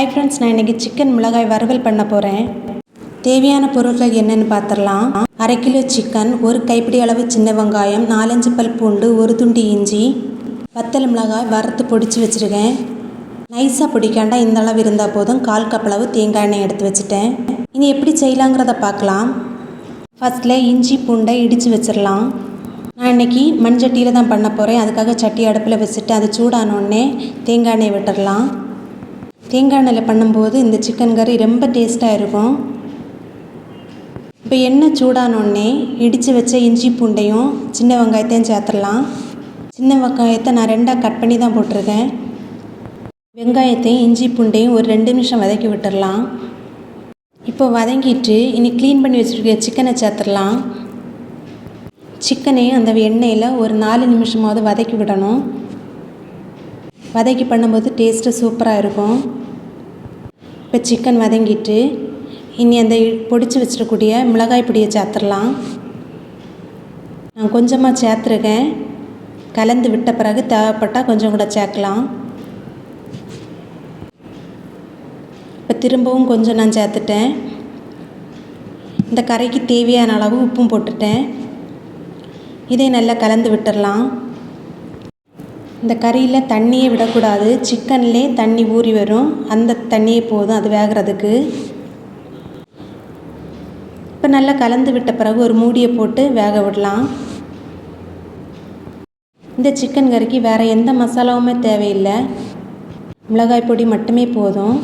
Hi friends, நான் இன்றைக்கி chicken மிளகாய் வறுவல் பண்ண போகிறேன். தேவையான பொருட்கள் என்னென்னு பார்த்துடலாம். 1/2 கிலோ சிக்கன், 1 கைப்பிடி அளவு சின்ன வெங்காயம், 4-5 பல் பூண்டு, 1 துண்டு இஞ்சி, வத்தல் மிளகாய் வறுத்து பொடிச்சு வச்சுருக்கேன். நைஸாக பிடிக்காண்டா இந்த அளவு இருந்தால் போதும். 1/4 கப் அளவு தேங்காய் எண்ணெய் எடுத்து வச்சுட்டேன். இனி எப்படி செய்யலாங்கிறத பார்க்கலாம். ஃபஸ்ட்டில் இஞ்சி பூண்டை இடித்து வச்சிடலாம். நான் இன்றைக்கி மண்சட்டியில் தான் பண்ண போகிறேன். அதுக்காக சட்டி அடுப்பில் வச்சுட்டு அது சூடானோடனே தேங்காய் எண்ணெய் விட்டுடலாம். தேங்காய் எண்ணெயில் பண்ணும்போது இந்த சிக்கன் கறி ரொம்ப டேஸ்ட்டாக இருக்கும். இப்போ எண்ணெய் சூடானோடனே இடித்து வச்ச இஞ்சி பூண்டையும் சின்ன வெங்காயத்தையும் சேர்த்துடலாம். சின்ன வெங்காயத்தை நான் 2ஆக கட் பண்ணி தான் போட்டிருக்கேன். வெங்காயத்தையும் இஞ்சி பூண்டையும் ஒரு 2 நிமிஷம் வதக்கி விட்டுடலாம். இப்போ வதங்கிட்டு இனி க்ளீன் பண்ணி வச்சுருக்க சிக்கனை சேர்த்துடலாம். சிக்கனையும் அந்த எண்ணெயில் ஒரு 4 நிமிஷமாவது வதக்கி விடணும். வதக்கி பண்ணும்போது டேஸ்ட்டு சூப்பராக இருக்கும். இப்போ சிக்கன் வதங்கிட்டு இனி அந்த பொடிச்சு வச்சிடக்கூடிய மிளகாய் பொடியை சேர்த்துடலாம். நான் கொஞ்சமாக சேர்த்துருக்கேன். கலந்து விட்ட பிறகு தேவைப்பட்டால் கொஞ்சம் கூட சேர்க்கலாம். இப்போ திரும்பவும் கொஞ்சம் நான் சேர்த்துட்டேன். இந்த கறிக்கு தேவையான அளவு உப்பும் போட்டுட்டேன். இதை நல்லா கலந்து விட்டுடலாம். இந்த கறியில் தண்ணியே விடக்கூடாது. சிக்கன்லேயே தண்ணி ஊறி வரும். அந்த தண்ணியே போதும் அது வேகிறதுக்கு. இப்போ நல்லா கலந்து விட்ட பிறகு ஒரு மூடியை போட்டு வேக விடலாம். இந்த சிக்கன் கறிக்கு வேறு எந்த மசாலாவுமே தேவையில்லை. மிளகாய் பொடி மட்டுமே போதும்.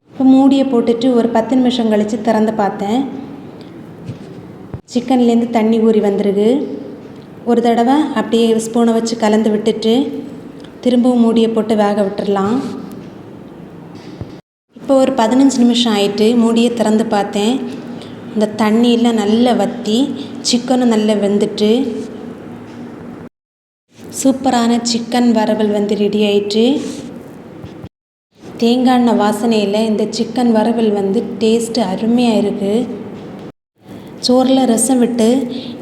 இப்போ மூடியை போட்டுட்டு ஒரு 10 நிமிஷம் கழித்து திறந்து பார்த்தேன். சிக்கன்லேருந்து தண்ணி ஊறி வந்துருக்கு. ஒரு தடவை அப்படியே ஸ்பூனை வச்சு கலந்து விட்டுட்டு திரும்பவும் மூடியை போட்டு வேக விட்டுடலாம். இப்போ ஒரு 15 நிமிஷம் ஆயிட்டு மூடியை திறந்து பார்த்தேன். இந்த தண்ணியில் நல்லா வற்றி சிக்கனும் நல்லா வெந்துட்டு சூப்பரான சிக்கன் வறுவல் வந்து ரெடி ஆயிட்டு. தேங்காய் எண்ணெய் வாசனையில் இந்த சிக்கன் வறுவல் வந்து டேஸ்ட்டு அருமையாக இருக்குது. சோறில் ரசம் விட்டு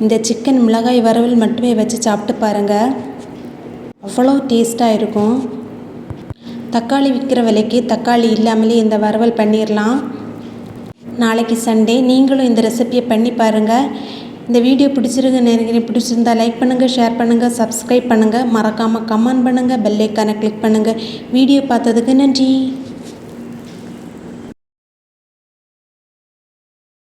இந்த சிக்கன் மிளகாய் வறுவல் மட்டுமே வச்சு சாப்பிட்டு பாருங்கள். அவ்வளோ டேஸ்ட்டாக இருக்கும். தக்காளி விற்கிற விலைக்கு தக்காளி இல்லாமலே இந்த வறுவல் பண்ணிடலாம். நாளைக்கு சண்டே. நீங்களும் இந்த ரெசிபியை பண்ணி பாருங்கள். இந்த வீடியோ பிடிச்சிருந்தா லைக் பண்ணுங்கள், ஷேர் பண்ணுங்கள், சப்ஸ்கிரைப் பண்ணுங்கள். மறக்காமல் கமெண்ட் பண்ணுங்கள், பெல் ஐக்கானை கிளிக் பண்ணுங்கள். வீடியோ பார்த்ததுக்கு நன்றி.